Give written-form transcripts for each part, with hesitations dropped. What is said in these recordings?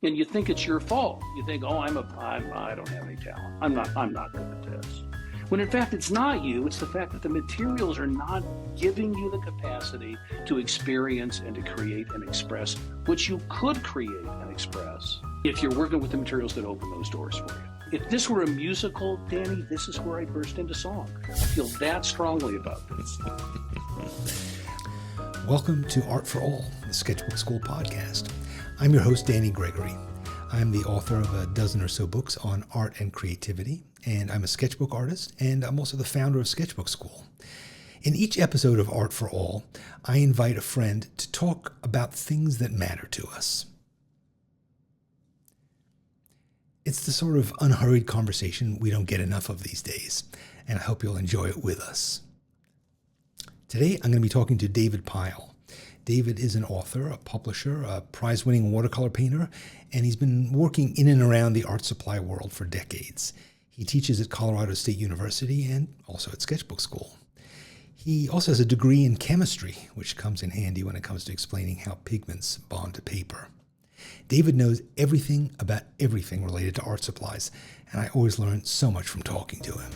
And you think it's your fault. You think, oh, I don't have any talent. I'm not good at this. When in fact, it's not you. It's the fact that the materials are not giving you the capacity to experience and to create and express what you could create and express if you're working with the materials that open those doors for you. If this were a musical, Danny, this is where I burst into song. I feel that strongly about this. Welcome to Art for All, the Sketchbook Skool podcast. I'm your host, Danny Gregory. I'm the author of a dozen or so books on art and creativity, and I'm a sketchbook artist, and I'm also the founder of Sketchbook Skool. In each episode of Art for All, I invite a friend to talk about things that matter to us. It's the sort of unhurried conversation we don't get enough of these days, and I hope you'll enjoy it with us. Today, I'm going to be talking to David Pyle. David is an author, a publisher, a prize-winning watercolor painter, and he's been working in and around the art supply world for decades. He teaches at Colorado State University and also at Sketchbook Skool. He also has a degree in chemistry, which comes in handy when it comes to explaining how pigments bond to paper. David knows everything about everything related to art supplies, and I always learn so much from talking to him.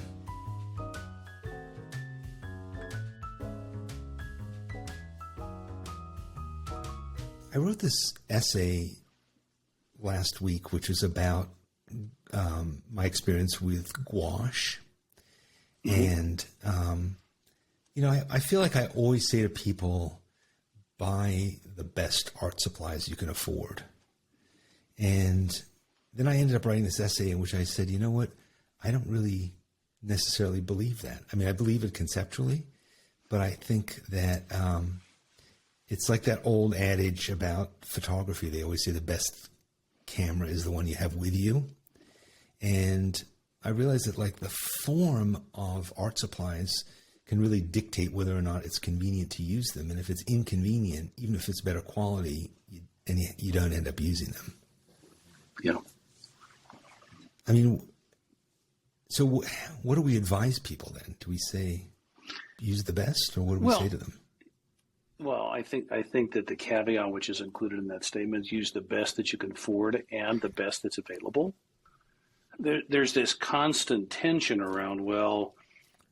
I wrote this essay last week, which was about my experience with gouache. And, I feel like I always say to people, buy the best art supplies you can afford. And then I ended up writing this essay in which I said, you know what, I don't really necessarily believe that. I mean, I believe it conceptually, but I think that it's like that old adage about photography. They always say the best camera is the one you have with you. And I realized that like the form of art supplies can really dictate whether or not it's convenient to use them. And if it's inconvenient, even if it's better quality, you don't end up using them. Yeah. I mean, so what do we advise people then? Do we say use the best, or what do we say to them? Well, I think that the caveat which is included in that statement is use the best that you can afford and the best that's available. There's this constant tension around,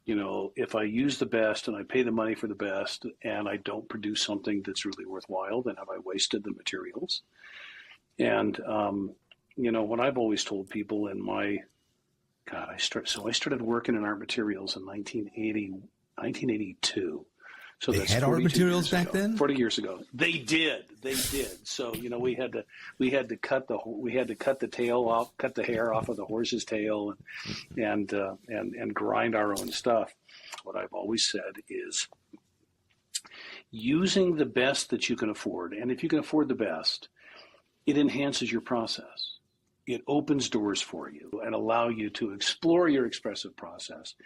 if I use the best and I pay the money for the best and I don't produce something that's really worthwhile, then have I wasted the materials? And, what I've always told people I started working in art materials in 1982. So they had art materials back then? 40 years ago. They did. So, we had to cut the tail off, cut the hair off of the horse's tail and grind our own stuff. What I've always said is using the best that you can afford. And if you can afford the best, it enhances your process. It opens doors for you and allow you to explore your expressive process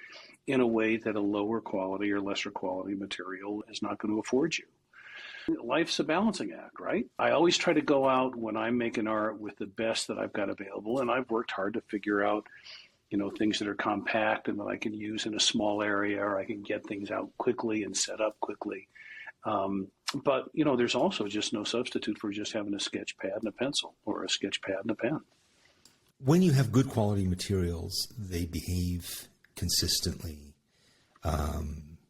in a way that a lower quality or lesser quality material is not going to afford you. Life's a balancing act, right? I always try to go out when I'm making art with the best that I've got available, and I've worked hard to figure out, things that are compact and that I can use in a small area, or I can get things out quickly and set up quickly. But there's also just no substitute for just having a sketch pad and a pencil, or a sketch pad and a pen. When you have good quality materials, they behave consistently.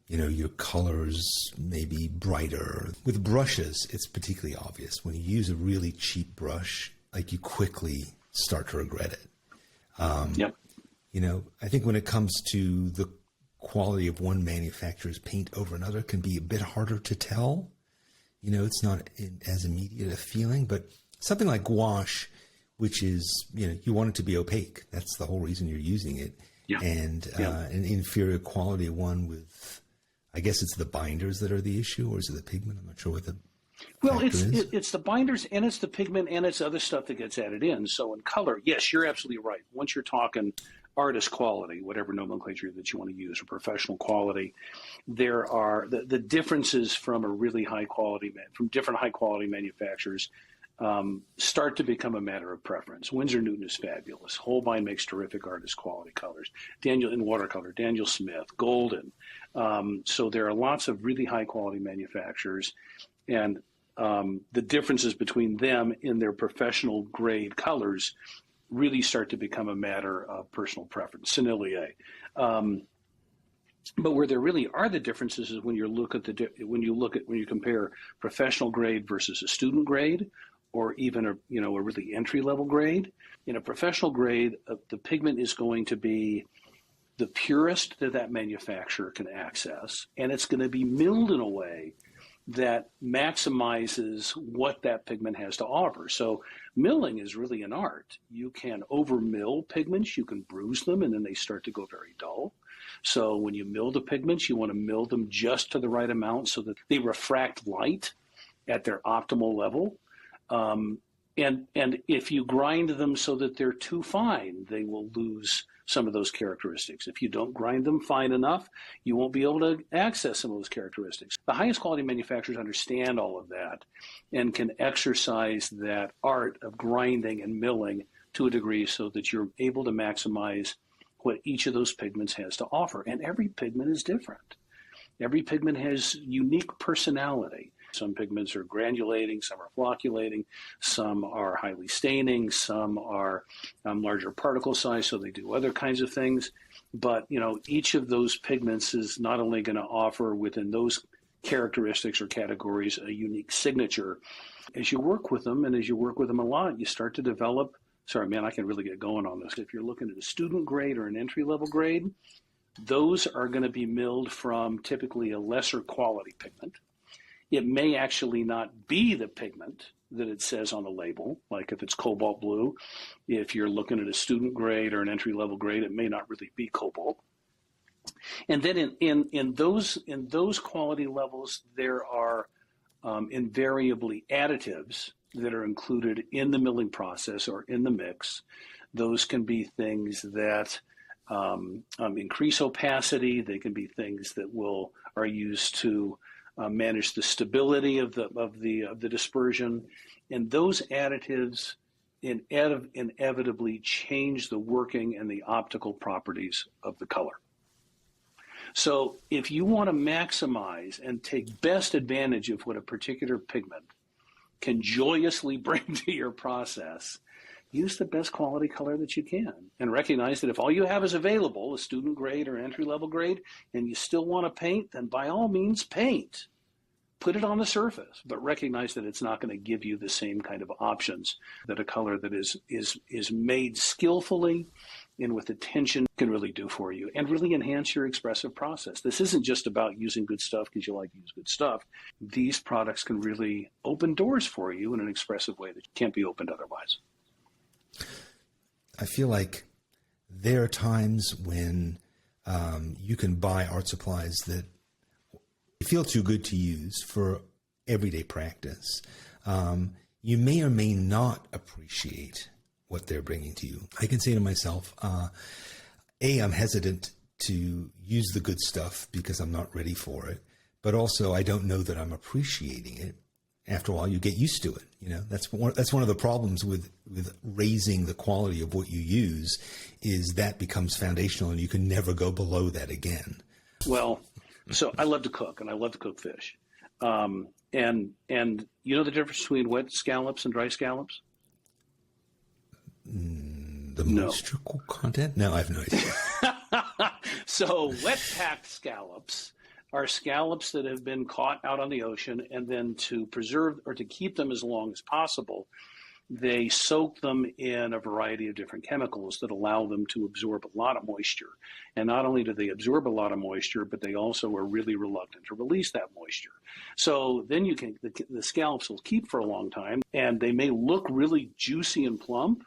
Your colors may be brighter. With brushes, it's particularly obvious. When you use a really cheap brush, like, you quickly start to regret it. Yep. I think when it comes to the quality of one manufacturer's paint over another, can be a bit harder to tell. It's not as immediate a feeling, but something like gouache, which is, you want it to be opaque. That's the whole reason you're using it. Yeah. And an inferior quality one with, I guess it's the binders that are the issue, or is it the pigment? I'm not sure what the it's the binders, and it's the pigment, and it's other stuff that gets added in. So in color, yes, you're absolutely right. Once you're talking artist quality, whatever nomenclature that you want to use, or professional quality, there are the differences from different high quality manufacturers start to become a matter of preference. Winsor Newton is fabulous. Holbein makes terrific artist quality colors. In watercolor, Daniel Smith, Golden. So there are lots of really high quality manufacturers, and the differences between them in their professional grade colors really start to become a matter of personal preference, sennelier. But where there really are the differences is when you compare professional grade versus a student grade, or even a really entry level grade. In a professional grade, the pigment is going to be the purest that manufacturer can access, and it's going to be milled in a way that maximizes what that pigment has to offer. So milling is really an art. You can over mill pigments, you can bruise them, and then they start to go very dull. So when you mill the pigments, you want to mill them just to the right amount so that they refract light at their optimal level. And if you grind them so that they're too fine, they will lose some of those characteristics. If you don't grind them fine enough, you won't be able to access some of those characteristics. The highest quality manufacturers understand all of that and can exercise that art of grinding and milling to a degree so that you're able to maximize what each of those pigments has to offer. And every pigment is different. Every pigment has unique personality. Some pigments are granulating, some are flocculating, some are highly staining, some are larger particle size, so they do other kinds of things. But each of those pigments is not only going to offer within those characteristics or categories a unique signature. As you work with them, and as you work with them a lot, you start to develop. Sorry, man, I can really get going on this. If you're looking at a student grade or an entry-level grade, those are going to be milled from typically a lesser quality pigment. It may actually not be the pigment that it says on the label, like if it's cobalt blue. If you're looking at a student grade or an entry-level grade, it may not really be cobalt. And then in those quality levels, there are invariably additives that are included in the milling process or in the mix. Those can be things that increase opacity. They can be things that are used to manage the stability of the dispersion, and those additives inevitably change the working and the optical properties of the color. So if you want to maximize and take best advantage of what a particular pigment can joyously bring to your process, use the best quality color that you can, and recognize that if all you have is available, a student grade or entry-level grade, and you still want to paint, then by all means paint. Put it on the surface, but recognize that it's not going to give you the same kind of options that a color that is made skillfully and with attention can really do for you and really enhance your expressive process. This isn't just about using good stuff because you like to use good stuff. These products can really open doors for you in an expressive way that can't be opened otherwise. I feel like there are times when you can buy art supplies that feel too good to use for everyday practice. You may or may not appreciate what they're bringing to you. I can say to myself, I'm hesitant to use the good stuff because I'm not ready for it, but also I don't know that I'm appreciating it. After a while, you get used to it. That's one of the problems with raising the quality of what you use is that becomes foundational and you can never go below that again. Well, so I love to cook, and I love to cook fish. And you know the difference between wet scallops and dry scallops? The moisture content? No, I have no idea. So wet-packed scallops are scallops that have been caught out on the ocean, and then to preserve or to keep them as long as possible, they soak them in a variety of different chemicals that allow them to absorb a lot of moisture. And not only do they absorb a lot of moisture, but they also are really reluctant to release that moisture. So then the scallops will keep for a long time, and they may look really juicy and plump,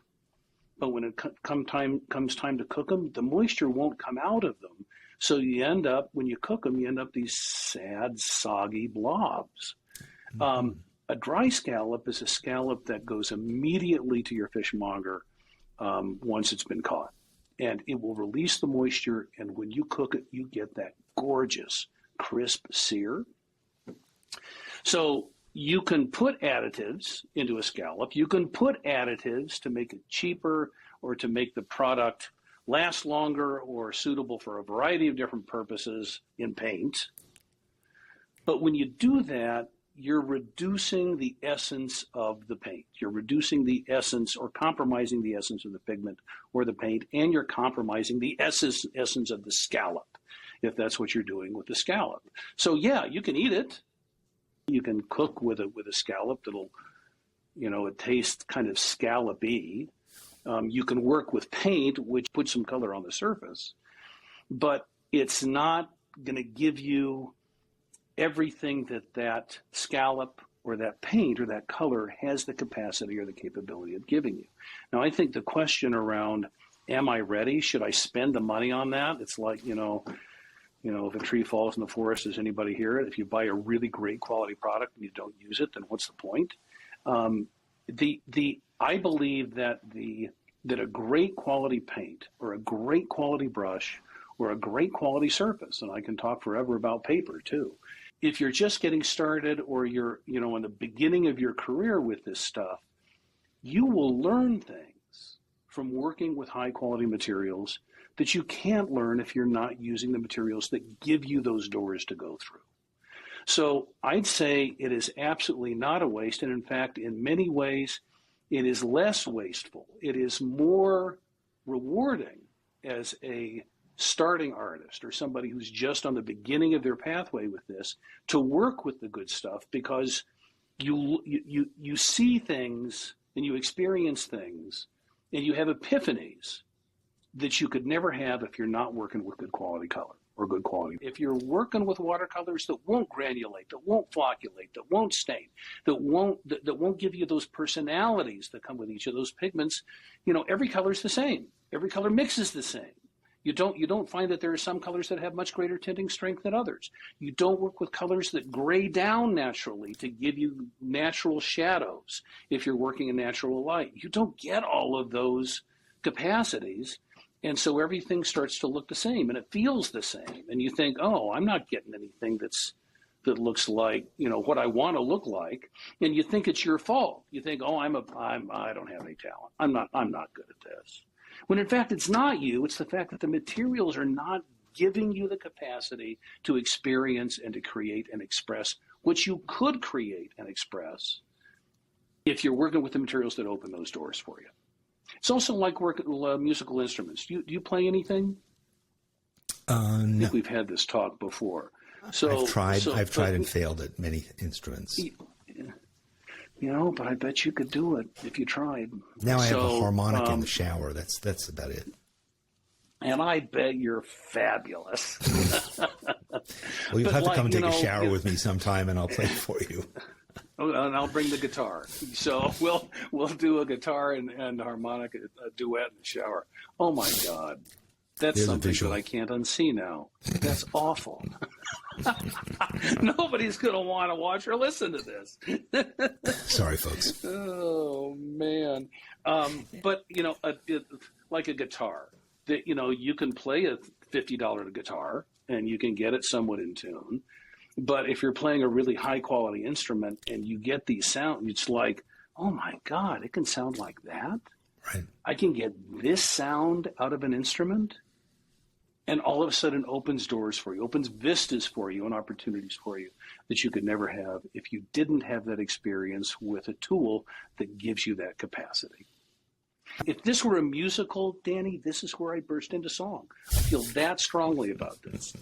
but when it comes time to cook them, the moisture won't come out of them. So when you cook them, you end up these sad, soggy blobs. Mm-hmm. A dry scallop is a scallop that goes immediately to your fishmonger once it's been caught. And it will release the moisture, and when you cook it, you get that gorgeous, crisp sear. So you can put additives into a scallop. You can put additives to make it cheaper or to make the product last longer or suitable for a variety of different purposes in paint. But when you do that, you're reducing the essence of the paint. You're reducing the essence or compromising the essence of the pigment or the paint, and you're compromising the essence of the scallop, if that's what you're doing with the scallop. So yeah, you can eat it. You can cook with a scallop that'll, it tastes kind of scallopy. You can work with paint, which puts some color on the surface, but it's not going to give you everything that scallop or that paint or that color has the capacity or the capability of giving you. Now, I think the question around, am I ready? Should I spend the money on that? It's like, if a tree falls in the forest, does anybody hear it? If you buy a really great quality product and you don't use it, then what's the point? I believe that a great quality paint or a great quality brush or a great quality surface, and I can talk forever about paper too. If you're just getting started or you're, in the beginning of your career with this stuff, you will learn things from working with high quality materials that you can't learn if you're not using the materials that give you those doors to go through. So I'd say it is absolutely not a waste. And in fact, in many ways, it is less wasteful. It is more rewarding as a starting artist or somebody who's just on the beginning of their pathway with this to work with the good stuff, because you see things and you experience things and you have epiphanies that you could never have if you're not working with good quality color or good quality. If you're working with watercolors that won't granulate, that won't flocculate, that won't stain, that won't give you those personalities that come with each of those pigments, every color is the same. Every color mix is the same. You don't find that there are some colors that have much greater tinting strength than others. You don't work with colors that gray down naturally to give you natural shadows if you're working in natural light. You don't get all of those capacities, and so everything starts to look the same and it feels the same. And you think, oh, I'm not getting anything that looks like what I want to look like, and you think it's your fault. You think, oh, I don't have any talent. I'm not good at this. When in fact it's not you, it's the fact that the materials are not giving you the capacity to experience and to create and express what you could create and express if you're working with the materials that open those doors for you. It's also like working with musical instruments. Do you play anything? No. I think we've had this talk before. So I've tried and failed at many instruments. But I bet you could do it if you tried. Now I have a harmonic in the shower. That's about it. And I bet you're fabulous. Well, you'll have to come and take a shower with me sometime, and I'll play for you. And I'll bring the guitar. So we'll do a guitar and harmonic duet in the shower. Oh my God. That's something that I can't unsee now. That's awful. Nobody's going to want to watch or listen to this. Sorry, folks. Oh, man. But, like a guitar, that you can play a $50 guitar and you can get it somewhat in tune. But if you're playing a really high-quality instrument and you get these sounds, it's like, oh, my God, it can sound like that? Right. I can get this sound out of an instrument? And all of a sudden opens doors for you, opens vistas for you and opportunities for you that you could never have if you didn't have that experience with a tool that gives you that capacity. If this were a musical, Danny, this is where I burst into song. I feel that strongly about this.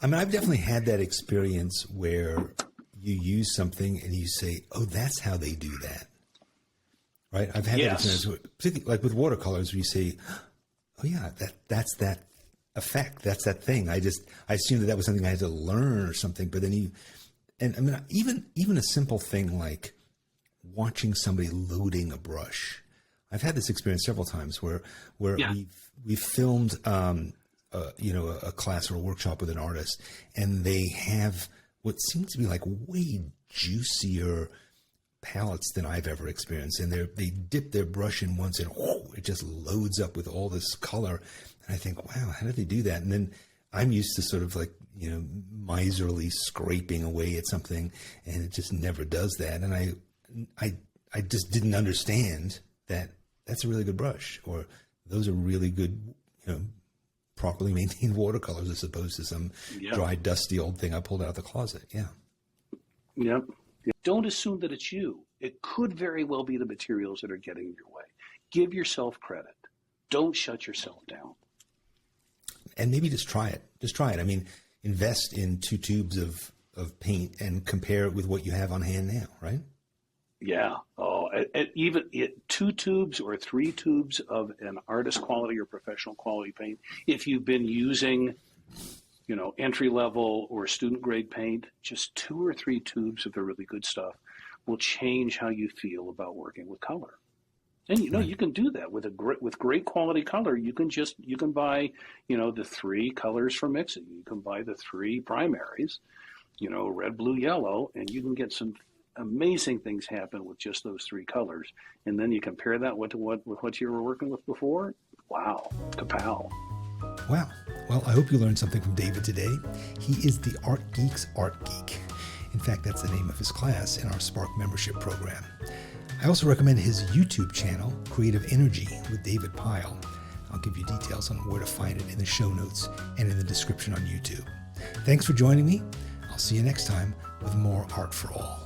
I mean, I've definitely had that experience where you use something and you say, oh, that's how they do that. Right? I've had that experience, particularly like with watercolors, where you say, oh yeah, that's that effect. That's that thing. I assumed that was something I had to learn or something. But then and I mean, even a simple thing like watching somebody loading a brush. I've had this experience several times where we've filmed, a class or a workshop with an artist, and they have what seems to be like way juicier palettes than I've ever experienced. And they dip their brush in once and it just loads up with all this color. And I think, wow, how did they do that? And then I'm used to sort of like, miserly scraping away at something, and it just never does that. And I just didn't understand that that's a really good brush, or those are really good, properly maintained watercolors as opposed to some dry, dusty old thing I pulled out of the closet. Yeah. Yep. Don't assume that it's you. It could very well be the materials that are getting in your way. Give yourself credit. Don't shut yourself down. And maybe just try it. Just try it. I mean, invest in 2 tubes of paint and compare it with what you have on hand now, right? Yeah. Oh, even 2 tubes or 3 tubes of an artist quality or professional quality paint. If you've been using, entry level or student grade paint, just 2 or 3 tubes of the really good stuff will change how you feel about working with color. And you can do that with great quality color. You can buy, the 3 colors for mixing. You can buy the 3 primaries, red, blue, yellow, and you can get some amazing things happen with just those 3 colors. And then you compare that with what you were working with before. Wow, kapow. Wow. Well, I hope you learned something from David today. He is the Art Geek's Art Geek. In fact, that's the name of his class in our Spark membership program. I also recommend his YouTube channel, Creative Energy with David Pyle. I'll give you details on where to find it in the show notes and in the description on YouTube. Thanks for joining me. I'll see you next time with more Art for All.